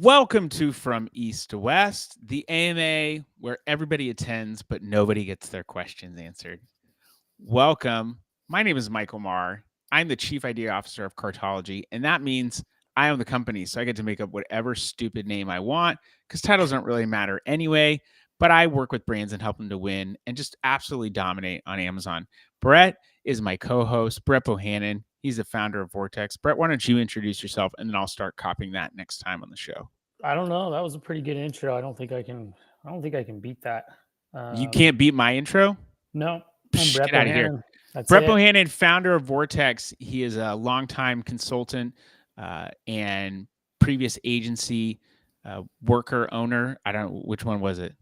Welcome to From East to West, the AMA where everybody attends but nobody gets their questions answered. Welcome. My name is Michael Marr. I'm the Chief Idea Officer of Cartology, and that means I own the company, so I get to make up whatever stupid name I want because titles don't really matter anyway. But I work with brands and help them to win and just absolutely dominate on Amazon. Brett is my co-host, Brett Bohannon. He's the founder of Vortex. Brett, why don't you introduce yourself, and then I'll start copying that next time on the show. I don't know. That was a pretty good intro. I don't think I can beat that. You can't beat my intro? No, I'm Psh, Brett get out of here. Bohannon. That's Brett it. Bohannon, founder of Vortex. He is a longtime consultant and previous agency worker, owner. I don't know, which one was it?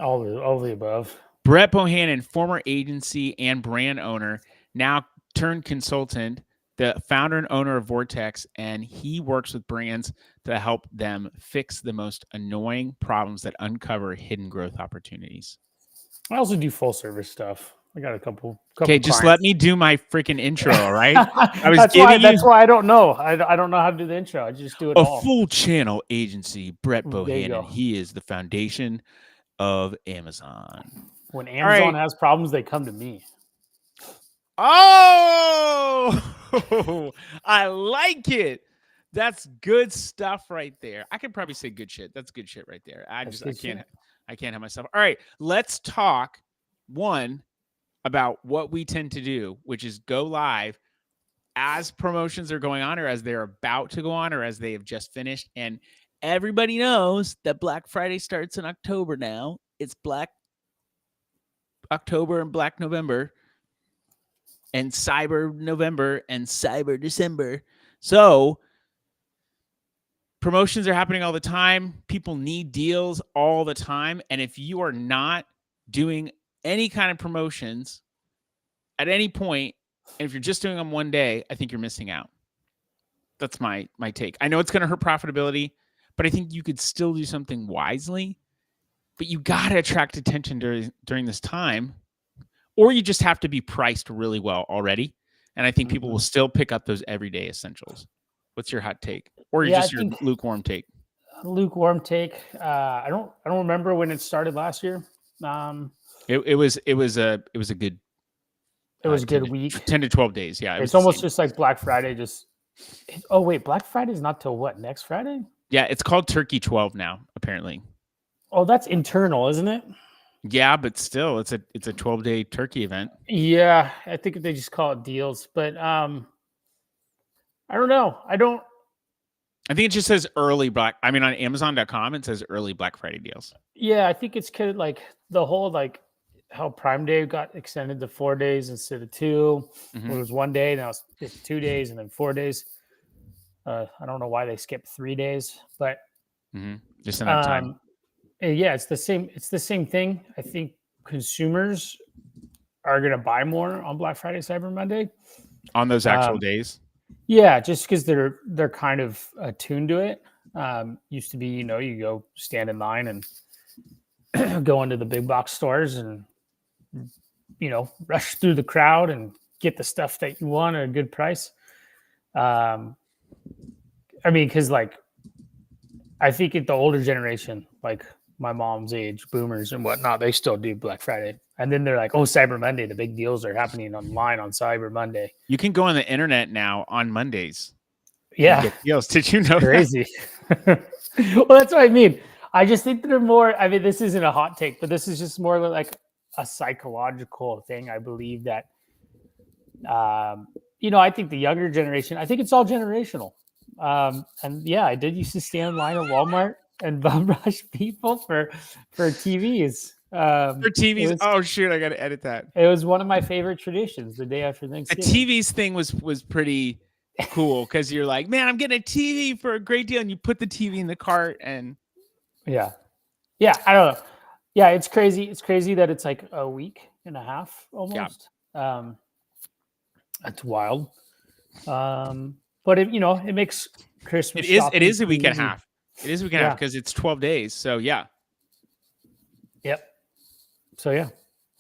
All the above. Brett Bohannon, former agency and brand owner, now turned consultant, the founder and owner of Vortex, and he works with brands to help them fix the most annoying problems that uncover hidden growth opportunities. I also do full service stuff. I got a couple. Okay, just let me do my freaking intro, all right? That's why I don't know. I don't know how to do the intro. I just do it all. A full channel agency, Brett There you go. Bohannon. He is the foundation of Amazon. When Amazon has problems, they come to me. Oh, I like it. That's good stuff right there. I could probably say good shit. That's good shit right there. I can't help myself. All right, let's talk about what we tend to do, which is go live as promotions are going on or as they're about to go on or as they have just finished. And everybody knows that Black Friday starts in October now. It's Black October and Black November and Cyber November and Cyber December. So promotions are happening all the time. People need deals all the time. And if you are not doing any kind of promotions at any point, and if you're just doing them one day, I think you're missing out. That's my take. I know it's going to hurt profitability, but I think you could still do something wisely. But you got to attract attention during this time, or you just have to be priced really well already. And I think people will still pick up those everyday essentials. What's your hot take, or just your lukewarm take? Lukewarm take. I don't remember when it started last year. It was a good. It was a good week. 10 to 12 days. Yeah. It's almost just like Black Friday. Oh wait, Black Friday is not till what? Next Friday? Yeah, it's called Turkey 12 now, apparently. Oh, that's internal, isn't it? Yeah, but still, it's a 12-day turkey event. Yeah, I think they just call it deals, but I don't know. I think it just says early Black. I mean, on Amazon.com, it says early Black Friday deals. Yeah, I think it's kind of like the whole how Prime Day got extended to 4 days instead of 2. Mm-hmm. It was 1 day, now it's 2 days, and then 4 days. I don't know why they skipped 3 days, but just enough time. Yeah, it's the same. It's the same thing. I think consumers are going to buy more on Black Friday, Cyber Monday, on those actual days. Yeah, just because they're kind of attuned to it. Used to be, you go stand in line and go into the big box stores and rush through the crowd and get the stuff that you want at a good price. I mean, because I think the older generation, like my mom's age, boomers and whatnot, they still do Black Friday. And then they're like, oh, Cyber Monday, the big deals are happening online on Cyber Monday. You can go on the internet now on Mondays. Yeah. Get deals. Did you know Crazy. Well, that's what I mean. I just think they're more, I mean, this isn't a hot take, but this is just more like a psychological thing. I believe that, I think the younger generation, I think it's all generational. And yeah, I did used to stand in line at Walmart and bum rush people for TVs. For TVs. Oh shoot, I got to edit that. It was one of my favorite traditions. The day after Thanksgiving. The TVs thing was pretty cool because you're like, man, I'm getting a TV for a great deal, and you put the TV in the cart and. Yeah, I don't know. Yeah, it's crazy. It's crazy that it's like a week and a half almost. Yeah. That's wild. But it makes Christmas. It is a week and a half. It is a week and a half because it's 12 days. So yeah. Yep. So yeah.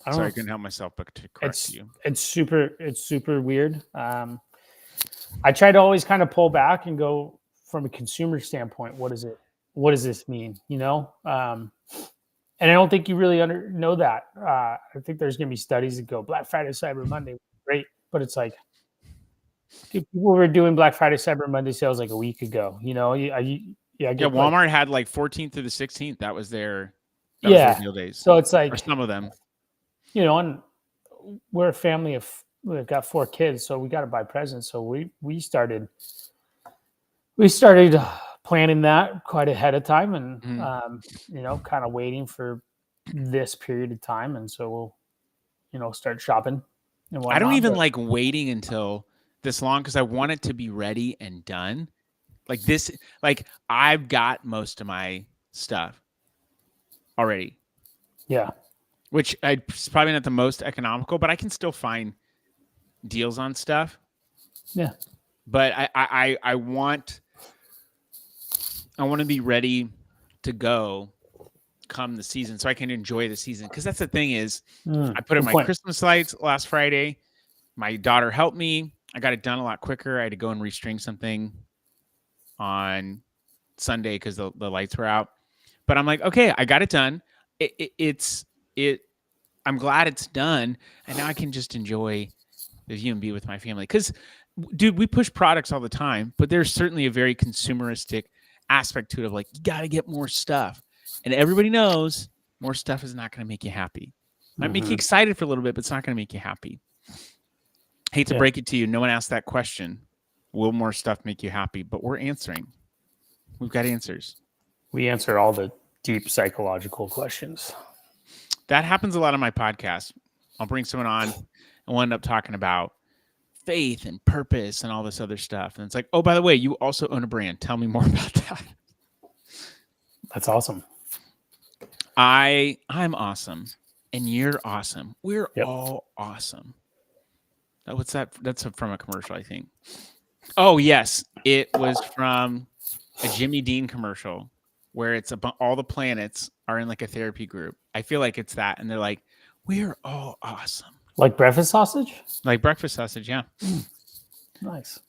I couldn't help myself but to correct you. It's super weird. I try to always kind of pull back and go from a consumer standpoint, what does this mean? And I don't think you really know that. I think there's going to be studies that go Black Friday, Cyber Monday, great, but it's like people were doing Black Friday, Cyber Monday sales like a week ago. Yeah, Walmart had like 14th through the 16th. That was their deal days. So it's like, or some of them. And we're a family we've got 4 kids, so we got to buy presents. So we started planning that quite ahead of time, and kind of waiting for this period of time, and so we'll start shopping and whatnot. I don't even like waiting until this long because I want it to be ready and done. Like this, like I've got most of my stuff already. Yeah. Which it's probably not the most economical, but I can still find deals on stuff. Yeah. But I want to be ready to go come the season so I can enjoy the season. Because that's the thing is, I put in my Christmas lights last Friday. My daughter helped me. I got it done a lot quicker. I had to go and restring something on Sunday because the lights were out. But I'm like, okay, I got it done. I'm glad it's done, and now I can just enjoy the view and be with my family. Because, dude, we push products all the time, but there's certainly a very consumeristic aspect to it of like, you got to get more stuff. And everybody knows more stuff is not going to make you happy. Might make you excited for a little bit, but it's not going to make you happy. Hate to break it to you. No one asked that question. Will more stuff make you happy? But we're answering. We've got answers. We answer all the deep psychological questions. That happens a lot on my podcast. I'll bring someone on and we'll end up talking about faith and purpose and all this other stuff. And it's like, oh, by the way, you also own a brand. Tell me more about that. That's awesome. I'm awesome. And you're awesome. We're all awesome. What's that? That's from a commercial, I think. Oh, yes. It was from a Jimmy Dean commercial where it's about all the planets are in like a therapy group. I feel like it's that. And they're like, we're all awesome. Like breakfast sausage? Like breakfast sausage, yeah. Nice.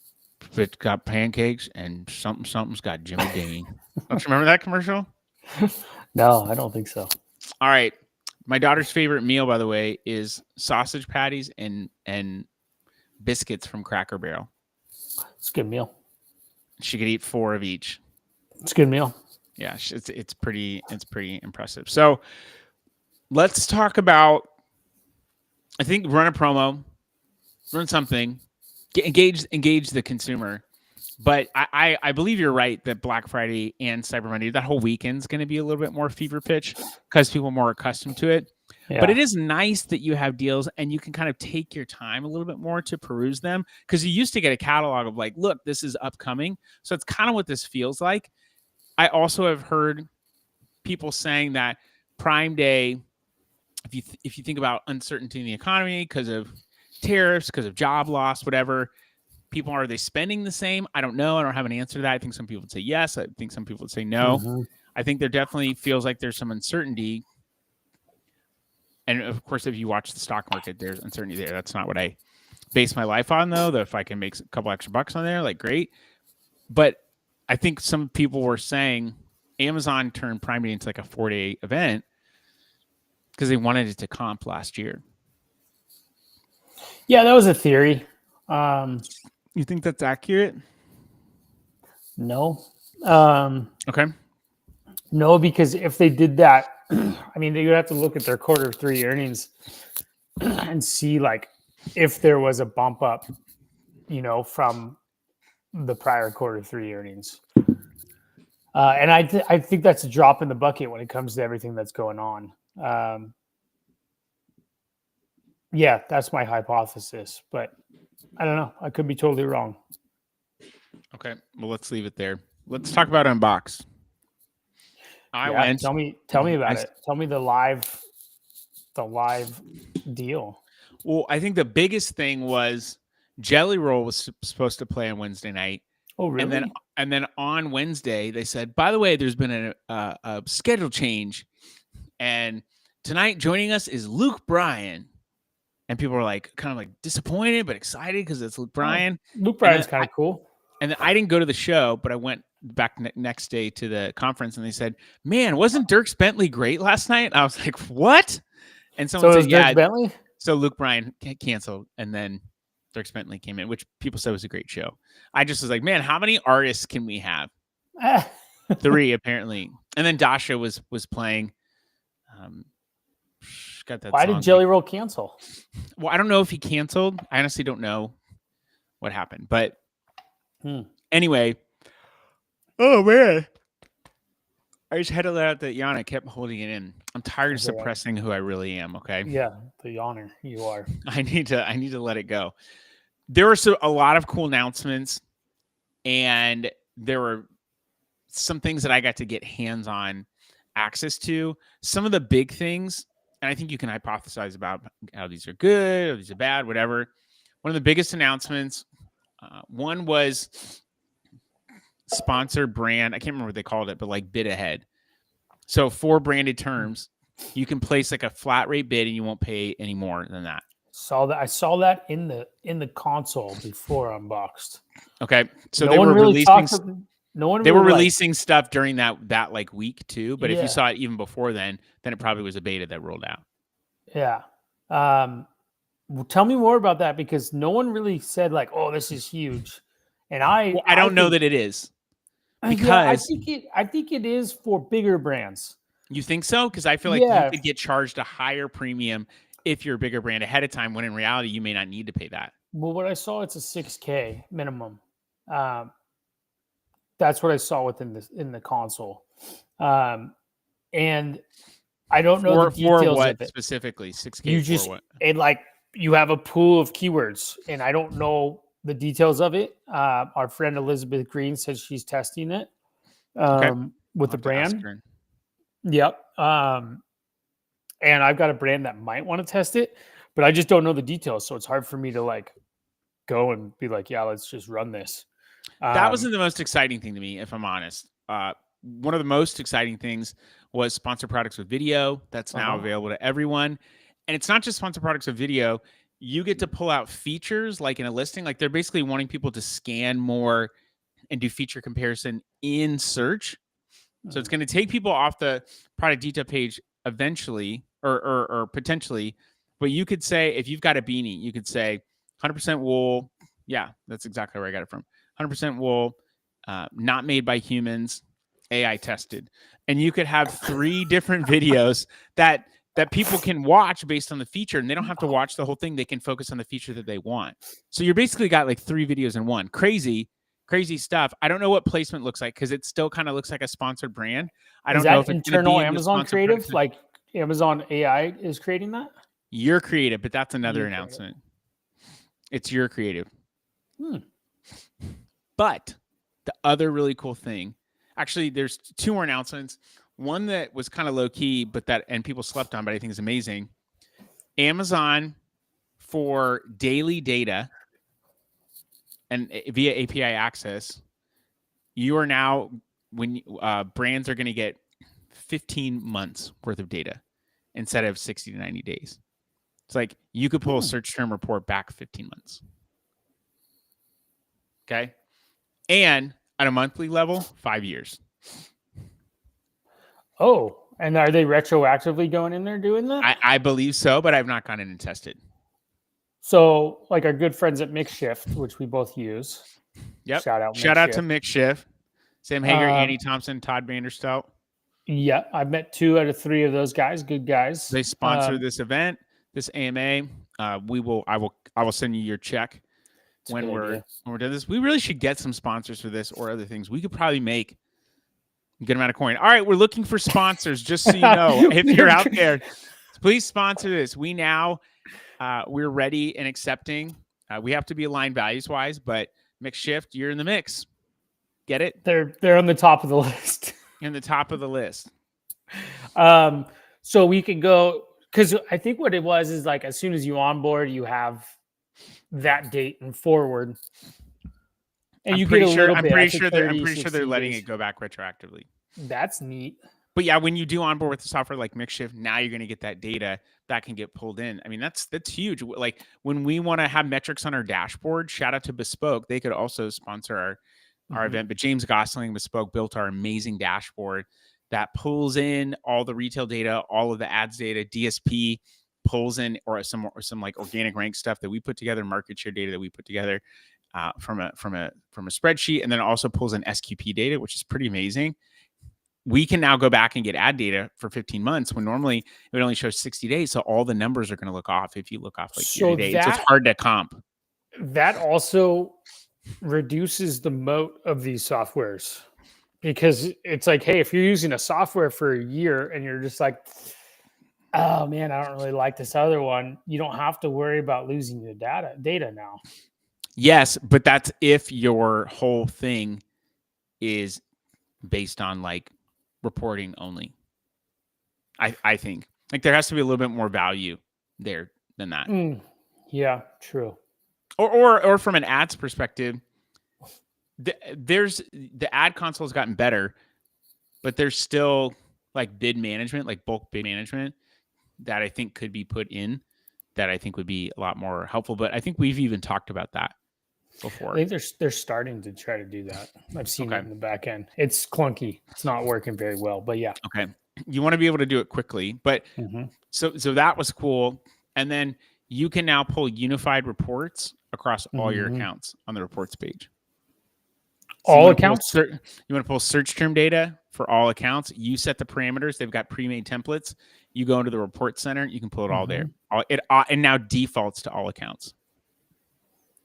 It's got pancakes and something's got Jimmy Dean. Don't you remember that commercial? No, I don't think so. All right. My daughter's favorite meal, by the way, is sausage patties and biscuits from Cracker Barrel. It's a good meal. She could eat 4 of each. It's a good meal. Yeah, it's pretty impressive. So let's talk about, I think, run a promo, run something, engage the consumer. But I believe you're right that Black Friday and Cyber Monday, that whole weekend's going to be a little bit more fever pitch because people are more accustomed to it. Yeah. But it is nice that you have deals and you can kind of take your time a little bit more to peruse them, because you used to get a catalog of like, look, this is upcoming. So it's kind of what this feels like. I also have heard people saying that Prime Day, if you think about uncertainty in the economy because of tariffs, because of job loss, whatever, people, are they spending the same? I don't know. I don't have an answer to that. I think some people would say yes. I think some people would say no. Mm-hmm. I think there definitely feels like there's some uncertainty. And of course, if you watch the stock market, there's uncertainty there. That's not what I base my life on, though. That if I can make a couple extra bucks on there, like, great. But I think some people were saying Amazon turned Prime Day into like a 4-day event because they wanted it to comp last year. Yeah, that was a theory. You think that's accurate? No. Okay. No, because if they did that, I mean, they would have to look at their quarter 3 earnings and see like if there was a bump up, from the prior quarter 3 earnings. And I think that's a drop in the bucket when it comes to everything that's going on. Yeah, that's my hypothesis, but I don't know. I could be totally wrong. Okay. Well, let's leave it there. Let's talk about Unbox. Tell me about it. Tell me the live deal. Well, I think the biggest thing was Jelly Roll was supposed to play on Wednesday night. Oh, really? And then on Wednesday they said, by the way, there's been a schedule change, and tonight joining us is Luke Bryan. And people were like, kind of like disappointed but excited because it's Luke Bryan. Luke Bryan's kind of cool. And then I didn't go to the show, but I went back next day to the conference, and they said, "Man, wasn't Dirk Bentley great last night?" I was like, "What?" And someone So it said, was "Yeah." Dirk Bentley? So Luke Bryan canceled, and then Dirk Bentley came in, which people said was a great show. I just was like, "Man, how many artists can we have?" 3 apparently, and then Dasha was playing. Got that Why song. did Jelly Roll cancel? Well, I don't know if he canceled. I honestly don't know what happened, but anyway. Oh man, I just had to let out the yawn. I kept holding it in. I'm tired of suppressing who I really am. Okay. Yeah, the yawner you are. I need to let it go. There were a lot of cool announcements, and there were some things that I got to get hands-on access to. Some of the big things, and I think you can hypothesize about how these are good or these are bad, whatever. One of the biggest announcements, one was sponsored brand. I can't remember what they called it, but like bid ahead. So for branded terms, you can place like a flat rate bid and you won't pay any more than that. I saw that in the console before unboxed. Okay. So no they one were really releasing they were releasing stuff during that like week too, but Yeah. if you saw it even before then it probably was a beta that rolled out. Yeah. Tell me more about that, because no one really said like, "Oh, this is huge." And I don't know that it is. Because yeah, I think it is for bigger brands. You think so? Because I feel like you could get charged a higher premium if you're a bigger brand ahead of time, when in reality you may not need to pay that. Well, what I saw, it's a $6,000 minimum. That's what I saw within in the console, and I don't know the details for what of it specifically. $6,000 you for just what? it like you have a pool of keywords, and I don't know the details of it. Our friend Elizabeth Green says she's testing it with the brand. Yep. And I've got a brand that might want to test it, but I just don't know the details, so it's hard for me to like go and be like, "Yeah, let's just run this." That wasn't the most exciting thing to me, if I'm honest. One of the most exciting things was sponsored products with video. That's now available to everyone. And it's not just sponsored products with video. You get to pull out features like in a listing. Like they're basically wanting people to scan more and do feature comparison in search. So it's going to take people off the product detail page eventually or potentially. But you could say, if you've got a beanie, you could say 100% wool. Yeah, that's exactly where I got it from. 100% wool, not made by humans, AI tested. And you could have 3 different videos that people can watch based on the feature, and they don't have to watch the whole thing. They can focus on the feature that they want. So you're basically got like 3 videos in one. Crazy stuff. I don't know what placement looks like, because it still kind of looks like a sponsored brand. I don't know if it's internal Amazon creative, like Amazon AI is creating that. You're creative, but that's another announcement. It's your creative. But the other really cool thing, actually, there's 2 more announcements. One that was kind of low key, and people slept on, but I think is amazing. Amazon for daily data and via API access, you are now, when brands are going to get 15 months worth of data instead of 60 to 90 days. It's like you could pull a search term report back 15 months. Okay. And at a monthly level, 5 years. Oh, and are they retroactively going in there doing that? I believe so, but I've not gone in and tested. So, like our good friends at Makeshift, which we both use. Yep. Shout out to Makeshift. Sam Hager, Andy Thompson, Todd Vanderstout. Yeah, I've met 2 out of 3 of those guys. Good guys. They sponsor this event, this AMA. I will send you your check when we're doing this. We really should get some sponsors for this or other things. We could probably make a good amount of coin. All right, we're looking for sponsors. Just so you know, if you're out there, please sponsor this. We now we're ready and accepting. We have to be aligned values wise, but Makeshift, you're in the mix. Get it? They're on the top of the list. In the top of the list. So we can go, because I think what it was is like as soon as you onboard, you have that date and forward, and I'm you pretty get a sure. little I'm bit. pretty sure they're letting it go back retroactively. That's neat. But yeah, when you do onboard with the software like Makeshift, now you're going to get that data that can get pulled in. I mean, that's huge. Like when we want to have metrics on our dashboard, shout out to Bespoke. They could also sponsor our event, but James Gosling Bespoke built our amazing dashboard that pulls in all the retail data, all of the ads data, DSP pulls in or some like organic rank stuff that we put together, market share data that we put together from a spreadsheet, and then it also pulls in SQP data, which is pretty amazing. We can now go back and get ad data for 15 months when normally it would only show 60 days. So all the numbers are going to look off if you look off like year to date. So it's hard to comp. That also reduces the moat of these softwares, because it's like, hey, if you're using a software for a year and you're just like, oh man, I don't really like this other one, you don't have to worry about losing your data now. Yes, but that's if your whole thing is based on like reporting only. I think like there has to be a little bit more value there than that. Yeah, true. Or from an ads perspective, there's the ad console has gotten better, but there's still like bid management, like bulk bid management that I think could be put in that I think would be a lot more helpful. But I think we've even talked about that before. I think they're starting to try to do that. I've seen it in the back end. It's clunky. It's not working very well, but yeah. Okay. You want to be able to do it quickly, but so that was cool. And then you can now pull unified reports across all your accounts on the reports page. So all accounts? You want to pull search term data for all accounts. You set the parameters. They've got pre-made templates. You go into the report center. You can pull it all there. It now defaults to all accounts.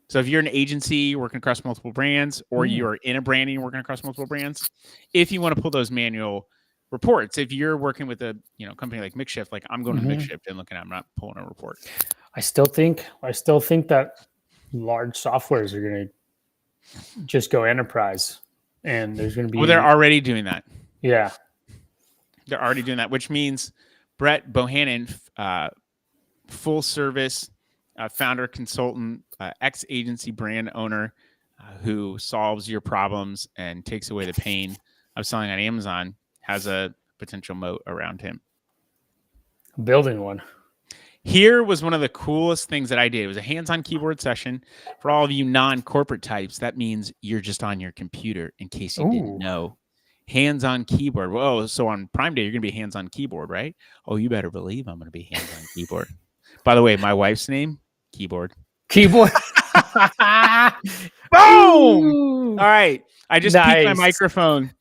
So if you're an agency working across multiple brands, or you're in a branding working across multiple brands, if you want to pull those manual reports, if you're working with a company like Makeshift, like I'm going to Makeshift and looking at, I'm not pulling a report. I still think that large softwares are going to just go enterprise, and there's going to be. Well, they're already doing that. Yeah, they're already doing that, which means Brett Bohannon, full service founder, consultant, ex-agency brand owner, who solves your problems and takes away the pain of selling on Amazon, has a potential moat around him. Building one. Here was one of the coolest things that I did. It was a hands-on keyboard session. For all of you non-corporate types, that means you're just on your computer, in case you didn't know. Hands-on keyboard. Whoa, so on Prime Day, you're going to be hands-on keyboard, right? Oh, you better believe I'm going to be hands-on keyboard. By the way, my wife's name, Keyboard. Keyboard. Boom! Ooh. All right. I just peeked my microphone.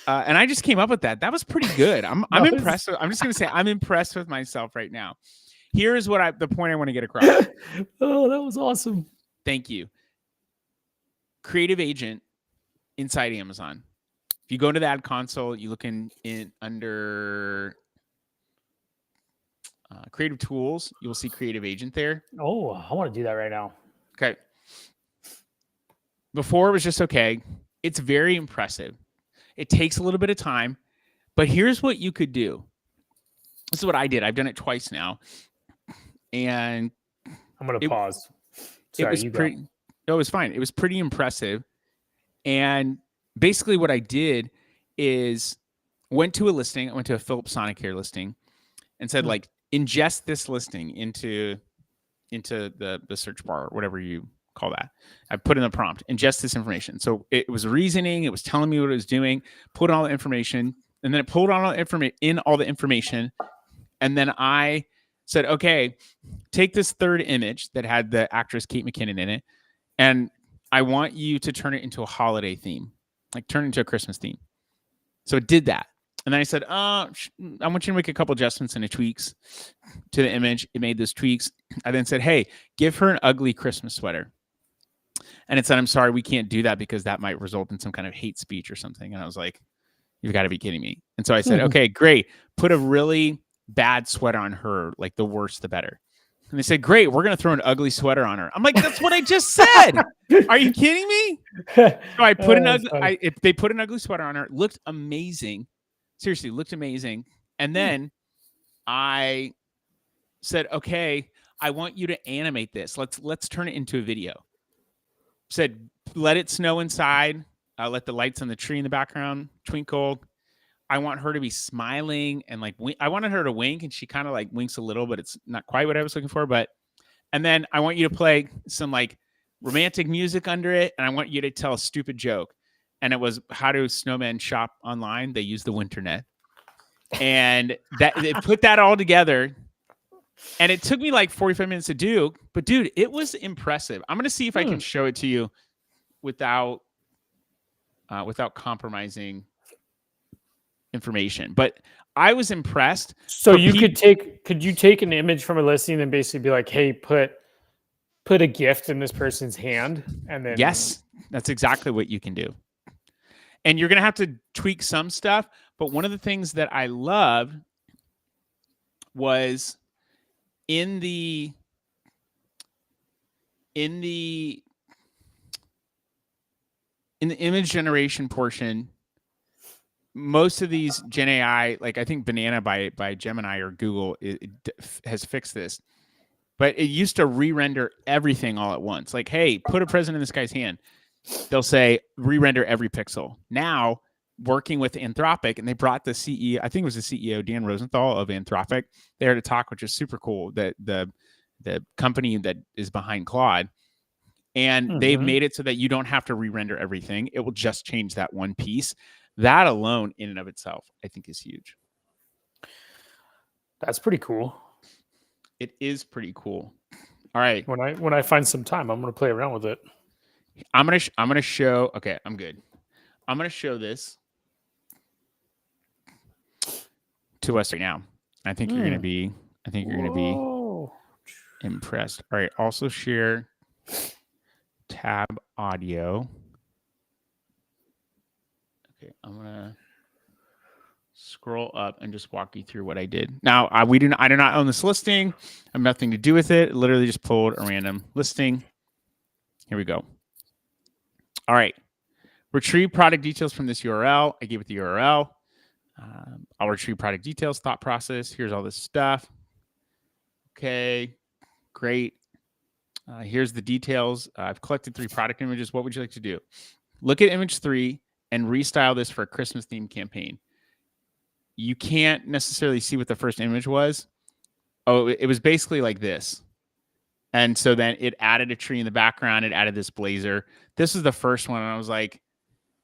And I just came up with that. That was pretty good. I'm impressed. I'm just going to say I'm impressed with myself right now. Here's what the point I want to get across. Oh, that was awesome. Thank you. Creative agent inside Amazon. If you go into the ad console, you look in under creative tools, you will see creative agent there. Oh, I want to do that right now. Okay. Before it was just okay. It's very impressive. It takes a little bit of time, but here's what you could do. This is what I did. I've done it twice now. And I'm going to pause. Sorry, it was fine. It was pretty impressive. And basically what I did is went to a listing. I went to a Philips Sonicare listing and said, like, ingest this listing into the search bar, or whatever you call that. I put in the prompt, ingest this information. So it was reasoning. It was telling me what it was doing, put all the information, and then it pulled all the information. And then I said, okay, take this third image that had the actress Kate McKinnon in it, and I want you to turn it into a holiday theme, like turn it into a Christmas theme. So it did that. And then I said, I want you to make a couple adjustments and tweaks to the image. It made those tweaks. I then said, hey, give her an ugly Christmas sweater. And it said, I'm sorry, we can't do that because that might result in some kind of hate speech or something. And I was like, you've got to be kidding me. And so I said, okay, great. Put a really bad sweater on her, like the worse, the better. And they said, great, we're going to throw an ugly sweater on her. I'm like, that's what I just said. Are you kidding me? So I put they put an ugly sweater on her. It looked amazing. Seriously, looked amazing. And then I said, okay, I want you to animate this. Let's turn it into a video. Said, let it snow inside. Let the lights on the tree in the background twinkle. I want her to be smiling and like, I wanted her to wink, and she kind of like winks a little, but it's not quite what I was looking for. And then I want you to play some like romantic music under it, and I want you to tell a stupid joke. and it was how do snowmen shop online? They use the winternet. And that it put that all together. And it took me like 45 minutes to do, but dude, it was impressive. I'm gonna see if I can show it to you without compromising information. But I was impressed. So you could you take an image from a listing and basically be like, hey, put a gift in this person's hand, and then yes, that's exactly what you can do. And you're gonna have to tweak some stuff, but one of the things that I loved was in the image generation portion, most of these Gen AI, like I think Banana by Gemini or Google, it has fixed this. But it used to re-render everything all at once. Like, hey, put a present in this guy's hand. They'll say re-render every pixel. Now, working with Anthropic, and they brought the CEO, I think it was the CEO, Dan Rosenthal of Anthropic, there to talk, which is super cool. That the company that is behind Claude. And they've made it so that you don't have to re-render everything. It will just change that one piece. That alone, in and of itself, I think is huge. That's pretty cool. It is pretty cool. All right. When I find some time, I'm gonna play around with it. I'm gonna show. Okay, I'm good. I'm gonna show this to us right now. I think you're gonna be. I think you're gonna be impressed. All right. Also share tab audio. Okay, I'm gonna scroll up and just walk you through what I did. Now, I do not own this listing. I have nothing to do with it. Literally just pulled a random listing. Here we go. All right. Retrieve product details from this URL. I gave it the URL. I'll retrieve product details, thought process. Here's all this stuff. Okay, great. Here's the details. I've collected 3 product images. What would you like to do? Look at image 3 and restyle this for a Christmas themed campaign. You can't necessarily see what the first image was. Oh, it was basically like this. And so then it added a tree in the background. It added this blazer. This is the first one. And I was like,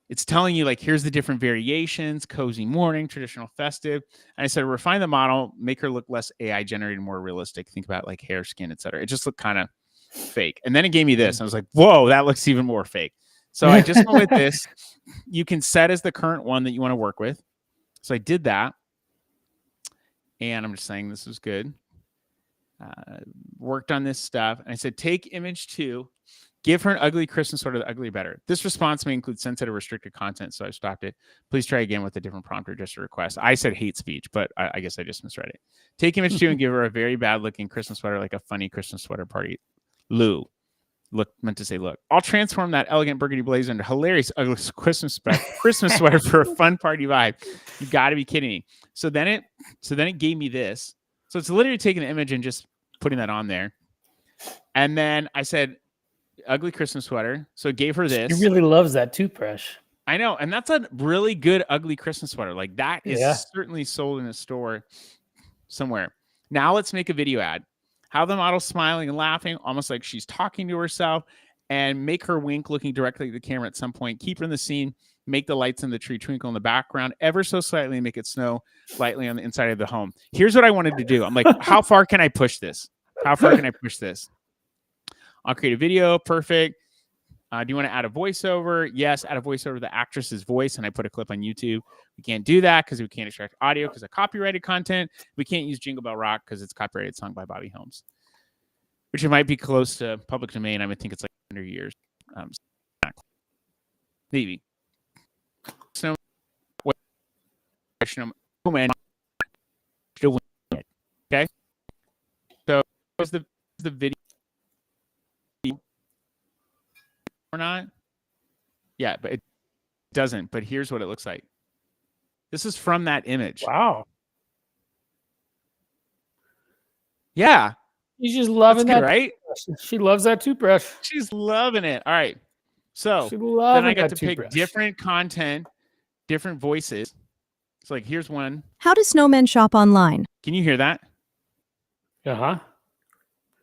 it's telling you like, here's the different variations, cozy morning, traditional festive. And I said, refine the model, make her look less AI generated, more realistic. Think about like hair, skin, etc. It just looked kind of fake. And then it gave me this. I was like, whoa, that looks even more fake. So I just went with this. You can set as the current one that you want to work with. So I did that. And I'm just saying this was good. Worked on this stuff. And I said, take image 2, give her an ugly Christmas sweater, the ugly better. This response may include sensitive restricted content, so I stopped it. Please try again with a different prompt or just a request. I said hate speech, but I guess I just misread it. Take image 2 and give her a very bad looking Christmas sweater, like a funny Christmas sweater party. Lou. Meant to say look. I'll transform that elegant burgundy blazer into hilarious ugly Christmas sweater for a fun party vibe. You got to be kidding me. So then it gave me this. So it's literally taking the image and just putting that on there. And then I said, ugly Christmas sweater. So it gave her this. He really loves that toothbrush. I know. And that's a really good ugly Christmas sweater. Like that is certainly sold in a store somewhere. Now let's make a video ad. Have the model smiling and laughing, almost like she's talking to herself, and make her wink looking directly at the camera at some point. Keep her in the scene. Make the lights in the tree twinkle in the background ever so slightly and make it snow lightly on the inside of the home. Here's what I wanted to do. I'm like, how far can I push this? How far can I push this? I'll create a video. Perfect. Do you want to add a voiceover? Yes, add a voiceover to the actress's voice, and I put a clip on YouTube. We can't do that because we can't extract audio because of copyrighted content. We can't use Jingle Bell Rock because it's a copyrighted song by Bobby Holmes, which it might be close to public domain. I would think it's like 100 years. Maybe. So, okay. So, was the video or not? Yeah, but it doesn't. But here's what it looks like. This is from that image. Wow. Yeah. She's just loving that, right? She loves that toothbrush. She's loving it. All right. So then I got to pick different content, different voices. It's like, here's one. How do snowmen shop online? Can you hear that? Uh-huh.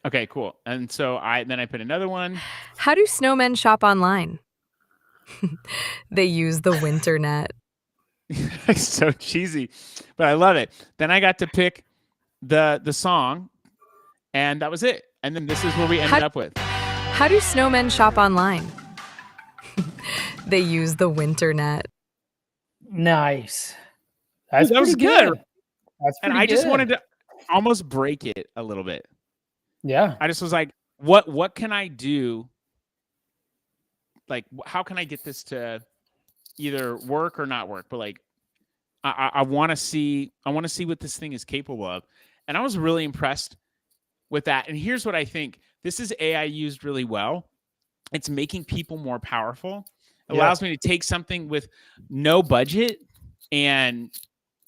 Okay, cool. And so I put another one. How do snowmen shop online? They use the winter net. It's so cheesy, but I love it. Then I got to pick the song, and that was it. And then this is where we ended up with. How do snowmen shop online? They use the winter net. Nice. That's That was pretty good. That's And pretty I just good. wanted to almost break it a little bit. Yeah. I just was like, what can I do? Like, how can I get this to either work or not work? But like, I want to see what this thing is capable of. And I was really impressed with that. And here's what I think. This is AI used really well. It's making people more powerful. It allows me to take something with no budget and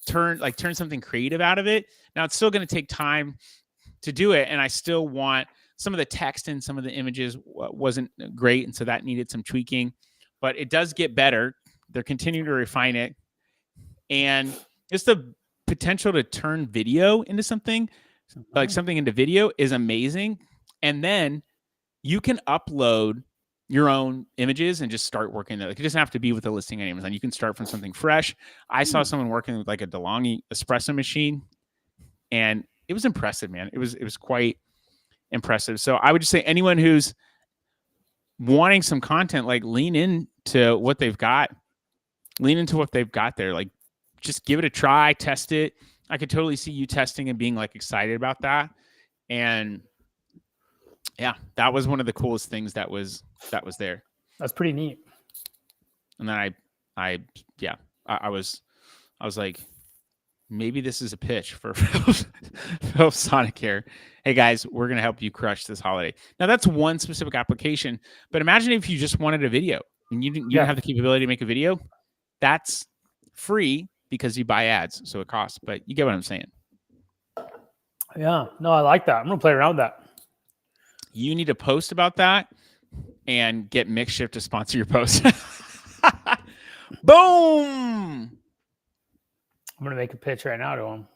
turn something creative out of it. Now it's still going to take time to do it. And I still want some of the text and some of the images wasn't great. And so that needed some tweaking, but it does get better. They're continuing to refine it. And just the potential to turn video into something, like something into video, is amazing. And then you can upload your own images and just start working there. Like, it doesn't have to be with a listing on Amazon. You can start from something fresh. I saw someone working with like a DeLonghi espresso machine, and it was impressive, man. It was quite impressive. So I would just say anyone who's wanting some content, like lean into what they've got there. Like, just give it a try, test it. I could totally see you testing and being like excited about that. And yeah, that was one of the coolest things that was there. That's pretty neat. And then I was like, maybe this is a pitch for Philip Sonic here. Hey guys, we're going to help you crush this holiday. Now that's one specific application, but imagine if you just wanted a video and you didn't have the capability to make a video. That's free because you buy ads, so it costs, but you get what I'm saying. Yeah, no, I like that. I'm going to play around with that. You need to post about that and get Makeshift to sponsor your post. Boom! I'm going to make a pitch right now to him.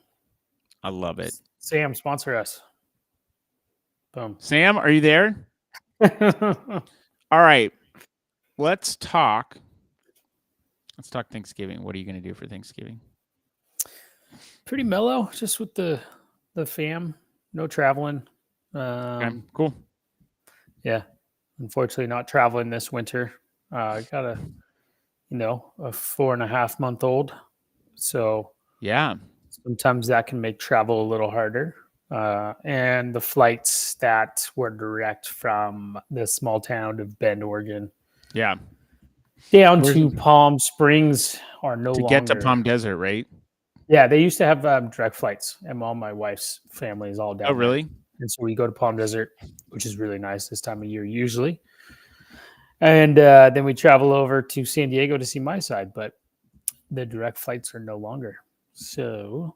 I love it. Sam, sponsor us. Boom. Sam, are you there? All right. Let's talk Thanksgiving. What are you going to do for Thanksgiving? Pretty mellow, just with the fam. No traveling. Okay, cool. Yeah. Unfortunately, not traveling this winter. I got a 4.5-month-old. So yeah, sometimes that can make travel a little harder. And the flights that were direct from the small town of Bend, Oregon, down to Palm Springs are no longer. To get to Palm Desert, right? Yeah, they used to have direct flights, and all my wife's family is all down. Oh, really? There. And so we go to Palm Desert, which is really nice this time of year usually. And then we travel over to San Diego to see my side, but the direct flights are no longer. So,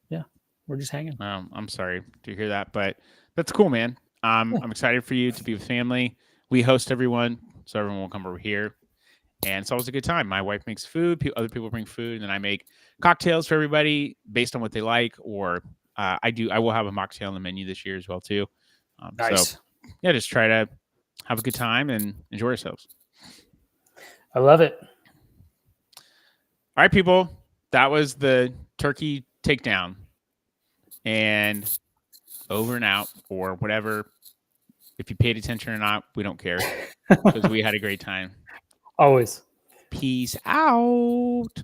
yeah, we're just hanging. I'm sorry to hear that, but that's cool, man. I'm excited for you to be with family. We host everyone, so everyone will come over here. And it's always a good time. My wife makes food. Other people bring food, and then I make cocktails for everybody based on what they like. Or I will have a mocktail on the menu this year as well too. Nice. So yeah, just try to have a good time and enjoy yourselves. I love it. All right, people. That was the turkey takedown, and over and out, or whatever. If you paid attention or not, we don't care because we had a great time. Always. Peace out.